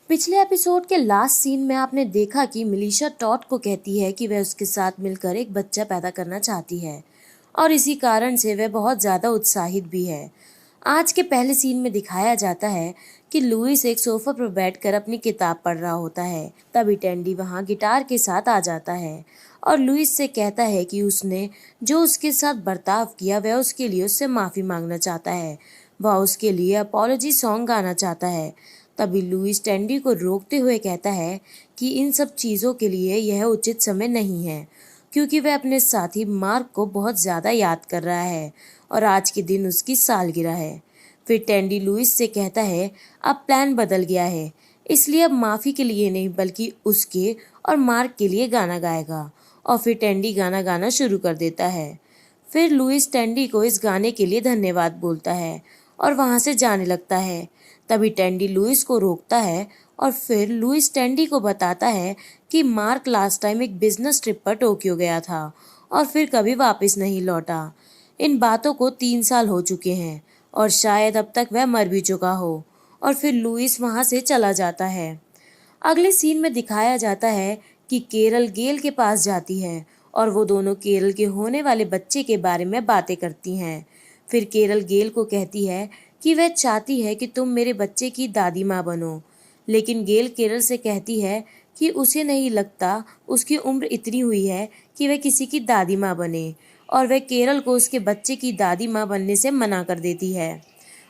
पिछले एपिसोड के last scene में आपने देखा कि मिलीशा टॉड को कहती है कि वह उसके साथ मिलकर एक बच्चा पैदा करना चाहती है और इसी कारण से वह बहुत ज़्यादा उत्साहित भी है। आज के पहले सीन में दिखाया जाता है कि लुइस एक सोफा पर बैठकर अपनी किताब पढ़ रहा होता है। तभी टेंडी वहां गिटार के साथ आ जाता है और लुइस से कहता है कि उसने जो उसके साथ बर्ताव किया वह उसके लिए उससे माफ़ी मांगना चाहता है। वह उसके लिए अपॉलॉजी सॉन्ग गाना चाहता है। तभी लुइस टेंडी को रोकते हुए कहता है कि इन सब चीज़ों के लिए यह उचित समय नहीं है, क्योंकि वह अपने साथी मार्क को बहुत ज़्यादा याद कर रहा है और आज के दिन उसकी सालगिरह है। फिर टेंडी लुइस से कहता है अब प्लान बदल गया है, इसलिए अब माफ़ी के लिए नहीं बल्कि उसके और मार्क के लिए गाना गाएगा। और फिर टेंडी गाना गाना शुरू कर देता है। फिर लुइस टेंडी को इस गाने के लिए धन्यवाद बोलता है और वहाँ से जाने लगता है। तभी टेंडी लुइस को रोकता है और फिर लुइस टेंडी को बताता है कि मार्क लास्ट टाइम एक बिजनेस ट्रिप पर टोक्यो गया था और फिर कभी वापस नहीं लौटा। इन बातों को 3 साल हो चुके हैं और शायद अब तक वह मर भी चुका हो। और फिर लुइस वहाँ से चला जाता है। अगले सीन में दिखाया जाता है कि केरल गेल के पास जाती है और वो दोनों केरल के होने वाले बच्चे के बारे में बातें करती हैं। फिर केरल गेल को कहती है कि वह चाहती है कि तुम मेरे बच्चे की दादी माँ बनो, लेकिन गेल केरल से कहती है कि उसे नहीं लगता उसकी उम्र इतनी हुई है कि वह किसी की दादी माँ बने, और वह केरल को उसके बच्चे की दादी माँ बनने से मना कर देती है।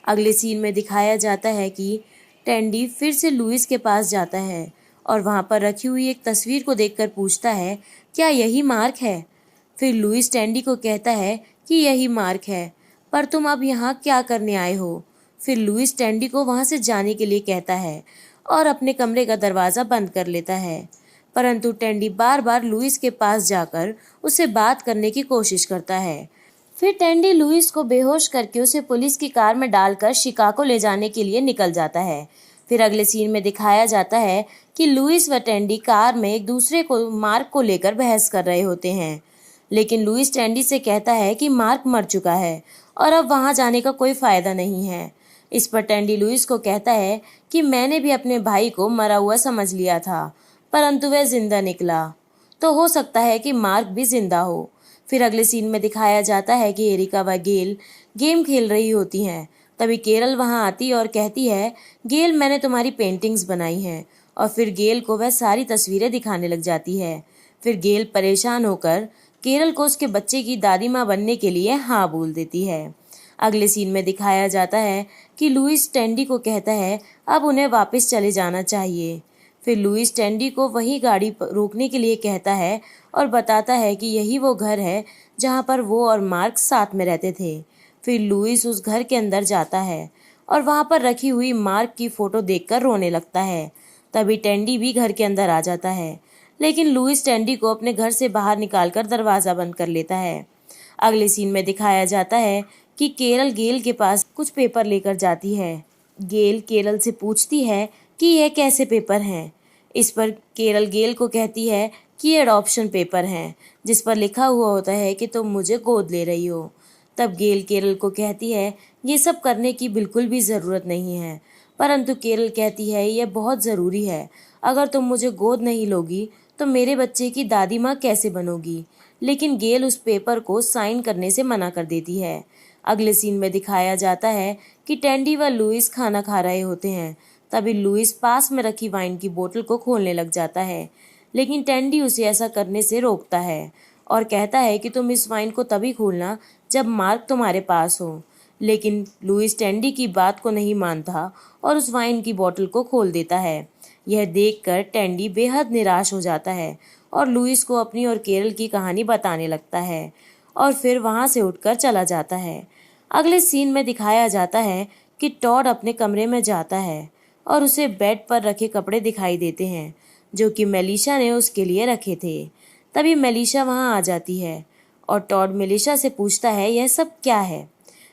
अगले सीन में दिखाया जाता है कि टेंडी फिर से लुइस के पास जाता है और वहाँ पर रखी हुई एक तस्वीर को देखकर पूछता है क्या यही मार्क है। फिर लुइस टेंडी को कहता है कि यही मार्क है, पर तुम अब यहाँ क्या करने आए हो। फिर लुइस टेंडी को वहाँ से जाने के लिए कहता है और अपने कमरे का दरवाज़ा बंद कर लेता है, परंतु टेंडी बार बार लुइस के पास जाकर उससे बात करने की कोशिश करता है। फिर टेंडी लुइस को बेहोश करके उसे पुलिस की कार में डालकर शिकागो ले जाने के लिए निकल जाता है। फिर अगले सीन में दिखाया जाता है कि लुइस व टेंडी कार में एक दूसरे को मार्क को लेकर बहस कर रहे होते हैं, लेकिन लुइस टेंडी से कहता है कि मार्क मर चुका है और अब वहां जाने का कोई फायदा नहीं है। इस पर टेंडी लुइस को कहता है कि मैंने भी अपने भाई को मरा हुआ समझ लिया था, परंतु वह जिंदा निकला, तो हो सकता है कि मार्क भी जिंदा हो। फिर अगले सीन में दिखाया जाता है कि एरिका व गेल गेम खेल रही होती हैं। तभी केरल वहां आती और कहती है गेल मैंने तुम्हारी पेंटिंग्स बनाई हैं, और फिर गेल को वह सारी तस्वीरें दिखाने लग जाती है। फिर गेल परेशान होकर केरल को उसके बच्चे की दादी माँ बनने के लिए हाँ बोल देती है। अगले सीन में दिखाया जाता है कि लुइस टेंडी को कहता है अब उन्हें वापस चले जाना चाहिए। फिर लुइस टेंडी को वही गाड़ी रोकने के लिए कहता है और बताता है कि यही वो घर है जहाँ पर वो और मार्क साथ में रहते थे। फिर लुइस उस घर के अंदर जाता है और वहाँ पर रखी हुई मार्क की फोटो देखकर रोने लगता है। तभी टेंडी भी घर के अंदर आ जाता है, लेकिन लुइस टेंडी को अपने घर से बाहर निकालकर दरवाज़ा बंद कर लेता है। अगले सीन में दिखाया जाता है कि केरल गेल के पास कुछ पेपर लेकर जाती है। गेल केरल से पूछती है कि यह कैसे पेपर हैं। इस पर केरल गेल को कहती है कि ये अडॉप्शन पेपर हैं, जिस पर लिखा हुआ होता है कि तुम मुझे गोद ले रही हो। तब गेल केरल को कहती है ये सब करने की बिल्कुल भी ज़रूरत नहीं है, परंतु केरल कहती है यह बहुत ज़रूरी है। अगर तुम मुझे गोद नहीं लोगी तो मेरे बच्चे की दादी माँ कैसे बनोगी। लेकिन गेल उस पेपर को साइन करने से मना कर देती है। अगले सीन में दिखाया जाता है कि टेंडी व लुइस खाना खा रहे होते हैं। तभी लुइस पास में रखी वाइन की बोतल को खोलने लग जाता है, लेकिन टेंडी उसे ऐसा करने से रोकता है और कहता है कि तुम इस वाइन को तभी खोलना जब मार्क तुम्हारे पास हो। लेकिन लुइस टेंडी की बात को नहीं मानता और उस वाइन की बोतल को खोल देता है। यह देखकर टेंडी बेहद निराश हो जाता है और लुइस को अपनी और केरल की कहानी बताने लगता है और फिर वहां से उठकर चला जाता है। अगले सीन में दिखाया जाता है कि टॉड अपने कमरे में जाता है और उसे बेड पर रखे कपड़े दिखाई देते हैं जो कि मेलिशा ने उसके लिए रखे थे। तभी मेलिशा वहां आ जाती है और टॉड मेलिशा से पूछता है यह सब क्या है।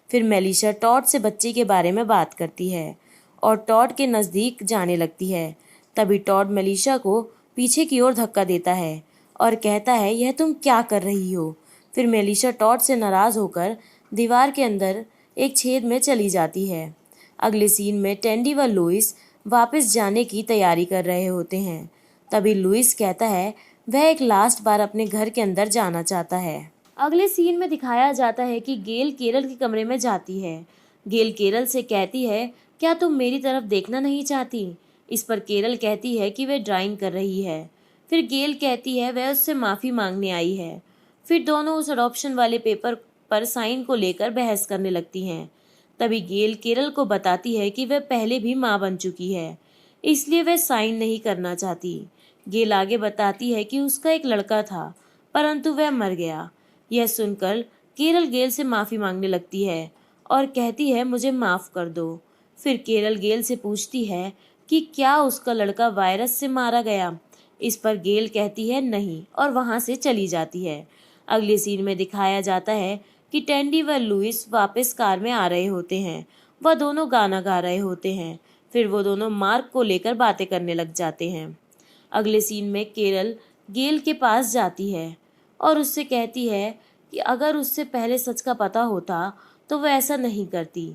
फिर मेलिशा टॉड से बच्चे के बारे में बात करती है और टॉड के नज़दीक जाने लगती है। तभी टॉड मेलिशा को पीछे की ओर धक्का देता है और कहता है यह तुम क्या कर रही हो। फिर मेलिशा टॉड से नाराज़ होकर दीवार के अंदर एक छेद में चली जाती है। अगले सीन में टेंडी व लुइस वापस जाने की तैयारी कर रहे होते हैं। तभी लुइस कहता है वह एक लास्ट बार अपने घर के अंदर जाना चाहता है। अगले सीन में दिखाया जाता है कि गेल केरल के कमरे में जाती है। गेल केरल से कहती है क्या तुम मेरी तरफ देखना नहीं चाहती। इस पर केरल कहती है कि वह ड्राइंग कर रही है। फिर गेल कहती है वह उससे माफ़ी मांगने आई है। फिर दोनों उस अडॉप्शन वाले पेपर पर साइन को लेकर बहस करने लगती हैं। तभी गेल केरल को बताती है कि वह पहले भी माँ बन चुकी है, इसलिए वह साइन नहीं करना चाहती। गेल आगे बताती है कि उसका एक लड़का था, परंतु वह मर गया। यह सुनकर केरल गेल से माफ़ी मांगने लगती है और कहती है मुझे माफ़ कर दो। फिर केरल गेल से पूछती है कि क्या उसका लड़का वायरस से मारा गया। इस पर गेल कहती है नहीं और वहाँ से चली जाती है। अगले सीन में दिखाया जाता है कि टैंडी व लुइस वापस कार में आ रहे होते हैं। वह दोनों गाना गा रहे होते हैं। फिर वो दोनों मार्क को लेकर बातें करने लग जाते हैं। अगले सीन में केरल गेल के पास जाती है और उससे कहती है कि अगर उससे पहले सच का पता होता तो वह ऐसा नहीं करती।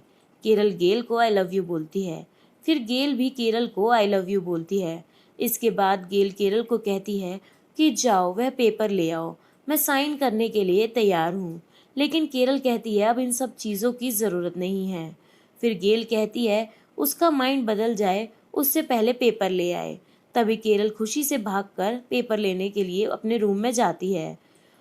केरल गेल को आई लव यू बोलती है। फिर गेल भी केरल को आई लव यू बोलती है। इसके बाद गेल केरल को कहती है कि जाओ वह पेपर ले आओ, मैं साइन करने के लिए तैयार हूँ। लेकिन केरल कहती है अब इन सब चीज़ों की ज़रूरत नहीं है। फिर गेल कहती है उसका माइंड बदल जाए उससे पहले पेपर ले आए। तभी केरल खुशी से भागकर पेपर लेने के लिए अपने रूम में जाती है।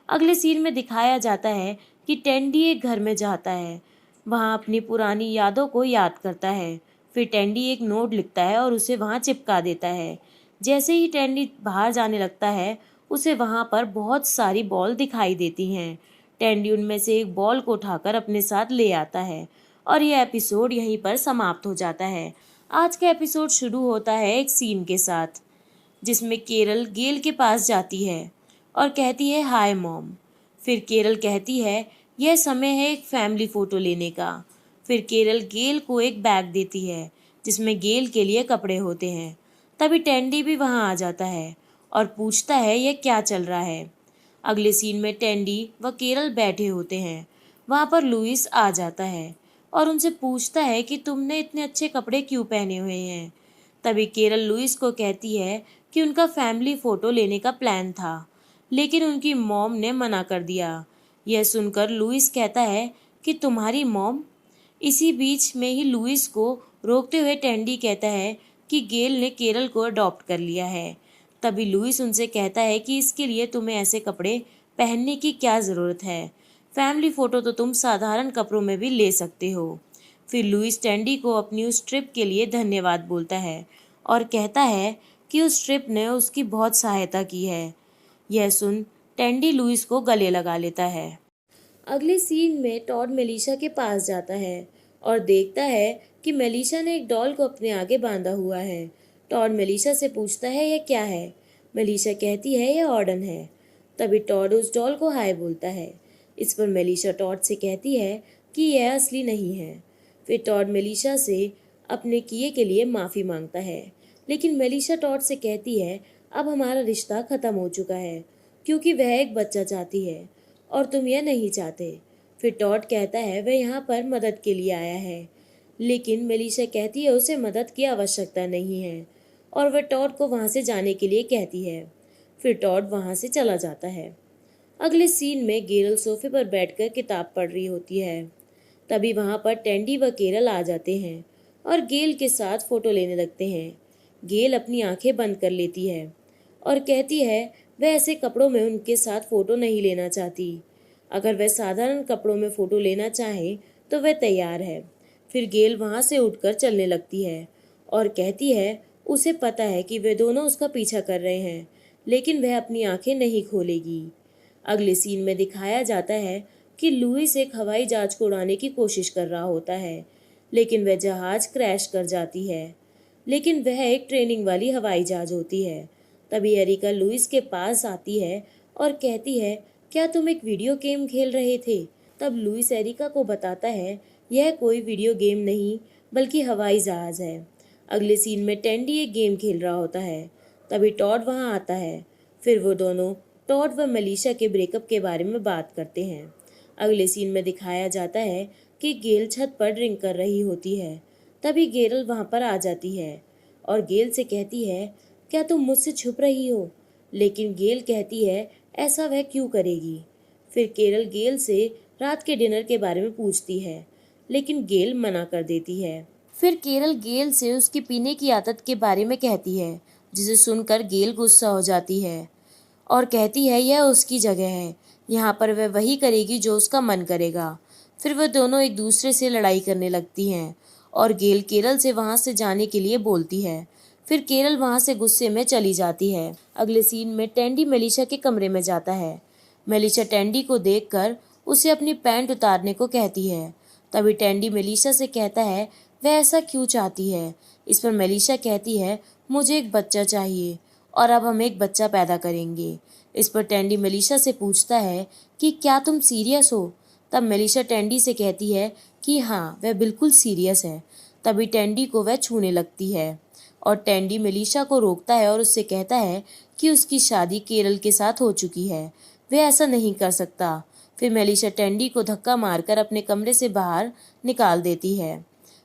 अगले सीन में दिखाया जाता है कि टेंडी एक घर में जाता है। वहाँ अपनी पुरानी यादों को याद करता है। फिर टेंडी एक नोट लिखता है और उसे वहाँ चिपका देता है। जैसे ही टेंडी बाहर जाने लगता है उसे वहाँ पर बहुत सारी बॉल दिखाई देती हैं। टेंडी उनमें से एक बॉल को उठाकर अपने साथ ले आता है और यह एपिसोड यहीं पर समाप्त हो जाता है। आज का एपिसोड शुरू होता है एक सीन के साथ जिसमें केरल गेल के पास जाती है और कहती है हाय मॉम। फिर केरल कहती है यह समय है एक फैमिली फ़ोटो लेने का। फिर केरल गेल को एक बैग देती है जिसमें गेल के लिए कपड़े होते हैं। तभी टेंडी भी वहाँ आ जाता है और पूछता है यह क्या चल रहा है। अगले सीन में टेंडी व केरल बैठे होते हैं। वहाँ पर लुइस आ जाता है और उनसे पूछता है कि तुमने इतने अच्छे कपड़े क्यों पहने हुए हैं। तभी केरल लुइस को कहती है कि उनका फैमिली फ़ोटो लेने का प्लान था, लेकिन उनकी मॉम ने मना कर दिया। यह सुनकर लुइस कहता है कि तुम्हारी मॉम। इसी बीच में ही लुइस को रोकते हुए टेंडी कहता है कि गेल ने केरल को अडॉप्ट कर लिया है। तभी लुइस उनसे कहता है कि इसके लिए तुम्हें ऐसे कपड़े पहनने की क्या ज़रूरत है, फैमिली फ़ोटो तो तुम साधारण कपड़ों में भी ले सकते हो। फिर लुइस टेंडी को अपनी उस ट्रिप के लिए धन्यवाद बोलता है और कहता है कि उस ट्रिप ने उसकी बहुत सहायता की है। यह सुन टेंडी लुइस को गले लगा लेता है। अगले सीन में टॉड मेलिशा के पास जाता है और देखता है कि मेलिशा ने एक डॉल को अपने आगे बांधा हुआ है। टॉड मेलिशा से पूछता है यह क्या है। मेलिशा कहती है यह ऑर्डन है। तभी टॉड उस डॉल को हाय बोलता है। इस पर मेलिशा टॉड से कहती है कि यह असली नहीं है। फिर टॉड मेलिशा से अपने किए के लिए माफ़ी मांगता है, लेकिन मेलिशा टॉड से कहती है अब हमारा रिश्ता ख़त्म हो चुका है क्योंकि वह एक बच्चा चाहती है और तुम यह नहीं चाहते। फिर टॉड कहता है वह यहाँ पर मदद के लिए आया है, लेकिन मेलिशा कहती है उसे मदद की आवश्यकता नहीं है और वह टॉड को वहाँ से जाने के लिए कहती है। फिर टॉड वहाँ से चला जाता है। अगले सीन में गेरल सोफे पर बैठकर किताब पढ़ रही होती है। तभी वहाँ पर टेंडी व केरल आ जाते हैं और गेल के साथ फ़ोटो लेने लगते हैं। गेल अपनी आंखें बंद कर लेती है और कहती है वह ऐसे कपड़ों में उनके साथ फ़ोटो नहीं लेना चाहती। अगर वह साधारण कपड़ों में फ़ोटो लेना चाहे तो वह तैयार है। फिर गेल वहाँ से उठकर चलने लगती है और कहती है उसे पता है कि वे दोनों उसका पीछा कर रहे हैं, लेकिन वह अपनी आंखें नहीं खोलेगी। अगले सीन में दिखाया जाता है कि लुइस एक हवाई जहाज को उड़ाने की कोशिश कर रहा होता है, लेकिन वह जहाज क्रैश कर जाती है। लेकिन वह एक ट्रेनिंग वाली हवाई जहाज होती है। तभी एरिका लुइस के पास आती है और कहती है क्या तुम एक वीडियो गेम खेल रहे थे। तब लुइस एरिका को बताता है यह कोई वीडियो गेम नहीं बल्कि हवाई जहाज है। अगले सीन में टेंडी एक गेम खेल रहा होता है। तभी टॉड वहाँ आता है। फिर वो दोनों टॉड व मेलिशा के ब्रेकअप के बारे में बात करते हैं। अगले सीन में दिखाया जाता है कि गेल छत पर ड्रिंक कर रही होती है। तभी गेरल वहाँ पर आ जाती है। और गेल से कहती है, क्या तुम मुझसे छुप रही हो? लेकिन गेल कहती है, ऐसा वह क्यों करेगी? फिर केरल गेल से रात के डिनर के बारे में पूछती है, लेकिन गेल मना कर देती है। फिर केरल गेल से उसकी पीने की आदत के बारे में कहती है, जिसे सुनकर गेल गुस्सा हो जाती है और कहती है यह उसकी जगह है, यहाँ पर वह वही करेगी जो उसका मन करेगा। फिर वह दोनों एक दूसरे से लड़ाई करने लगती हैं और गेल केरल से वहाँ से जाने के लिए बोलती है। फिर केरल वहाँ से गुस्से में चली जाती है। अगले सीन में टेंडी मेलिशा के कमरे में जाता है। मेलिशा टेंडी को देखकर उसे अपनी पैंट उतारने को कहती है। तभी टेंडी मेलिशा से कहता है, वह ऐसा क्यों चाहती है? इस पर मेलिशा कहती है, मुझे एक बच्चा चाहिए और अब हम एक बच्चा पैदा करेंगे। इस पर टेंडी मेलिशा से पूछता है कि क्या तुम सीरियस हो? तब मेलिशा टेंडी से कहती है कि हाँ, वह बिल्कुल सीरियस है। तभी टेंडी को वह छूने लगती है और टेंडी मेलिशा को रोकता है और उससे कहता है कि उसकी शादी केरल के साथ हो चुकी है, वह ऐसा नहीं कर सकता। फिर मेलिशा टेंडी को धक्का मारकर अपने कमरे से बाहर निकाल देती है।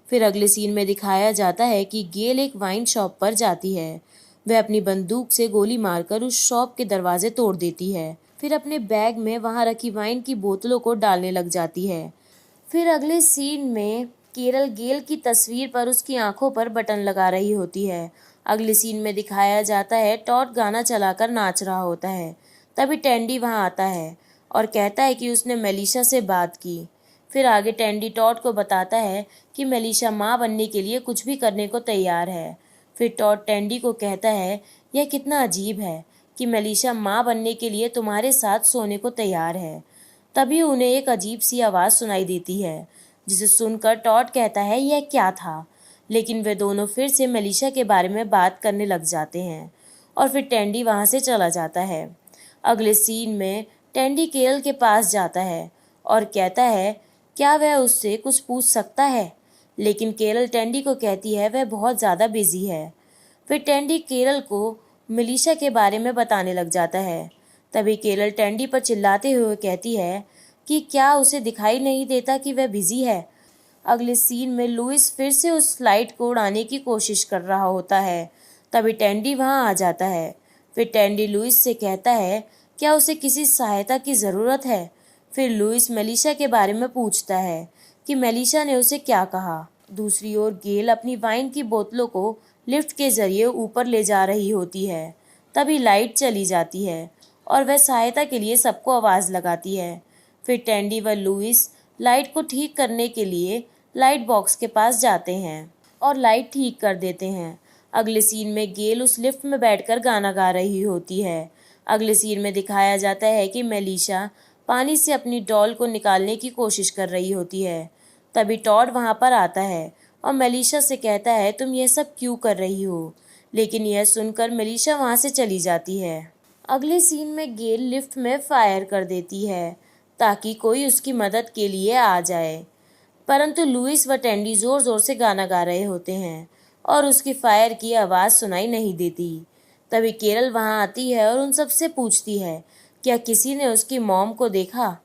फिर अगले सीन में दिखाया जाता है कि गेल एक वाइन शॉप पर जाती है। वह अपनी बंदूक से गोली मारकर उस शॉप के दरवाजे तोड़ देती है। फिर अपने बैग में वहां रखी वाइन की बोतलों को डालने लग जाती है। फिर अगले सीन में केरल गेल की तस्वीर पर उसकी आंखों पर बटन लगा रही होती है। अगले सीन में दिखाया जाता है टॉड गाना चलाकर नाच रहा होता है। तभी टेंडी वहां आता है और कहता है कि उसने मेलिशा से बात की। फिर आगे टेंडी टॉड को बताता है कि मेलिशा माँ बनने के लिए कुछ भी करने को तैयार है। फिर टॉड टेंडी को कहता है, यह कितना अजीब है कि मेलिशा माँ बनने के लिए तुम्हारे साथ सोने को तैयार है। तभी उन्हें एक अजीब सी आवाज़ सुनाई देती है, जिसे सुनकर टॉड कहता है यह क्या था। लेकिन वे दोनों फिर से मेलिशा के बारे में बात करने लग जाते हैं और फिर टेंडी वहाँ से चला जाता है। अगले सीन में टेंडी केरल के पास जाता है और कहता है, क्या वह उससे कुछ पूछ सकता है? लेकिन केरल टेंडी को कहती है वह बहुत ज़्यादा बिजी है। फिर टेंडी केरल को मेलिशा के बारे में बताने लग जाता है। तभी केरल टेंडी पर चिल्लाते हुए कहती है कि क्या उसे दिखाई नहीं देता कि वह बिजी है। अगले सीन में लुइस फिर से उस फ्लाइट को उड़ाने की कोशिश कर रहा होता है। तभी टेंडी वहां आ जाता है। फिर टेंडी लुइस से कहता है, क्या उसे किसी सहायता की ज़रूरत है? फिर लुइस मेलिशा के बारे में पूछता है कि मेलिशा ने उसे क्या कहा। दूसरी ओर गेल अपनी वाइन की बोतलों को लिफ्ट के जरिए ऊपर ले जा रही होती है। तभी लाइट चली जाती है और वह सहायता के लिए सबको आवाज़ लगाती है। फिर टेंडी व लुइस लाइट को ठीक करने के लिए लाइट बॉक्स के पास जाते हैं और लाइट ठीक कर देते हैं। अगले सीन में गेल उस लिफ्ट में बैठकर गाना गा रही होती है। अगले सीन में दिखाया जाता है कि मेलिशा पानी से अपनी डॉल को निकालने की कोशिश कर रही होती है। तभी टॉड वहां पर आता है और मेलिशा से कहता है, तुम यह सब क्यों कर रही हो? लेकिन यह सुनकर मेलिशा वहां से चली जाती है। अगले सीन में गेल लिफ्ट में फायर कर देती है ताकि कोई उसकी मदद के लिए आ जाए, परंतु लुइस व टेंडी जोर जोर से गाना गा रहे होते हैं और उसकी फायर की आवाज़ सुनाई नहीं देती। तभी केरल वहां आती है और उन सबसे पूछती है, क्या किसी ने उसकी मॉम को देखा?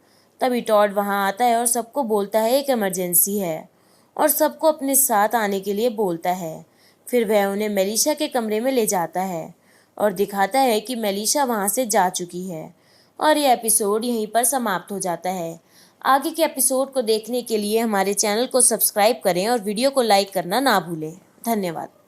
तभी टॉड वहां आता है और सबको बोलता है एक इमरजेंसी है और सबको अपने साथ आने के लिए बोलता है। फिर वह उन्हें मेलिशा के कमरे में ले जाता है और दिखाता है कि मेलिशा वहां से जा चुकी है और यह एपिसोड यहीं पर समाप्त हो जाता है। आगे के एपिसोड को देखने के लिए हमारे चैनल को सब्सक्राइब करें और वीडियो को लाइक करना ना भूलें। धन्यवाद।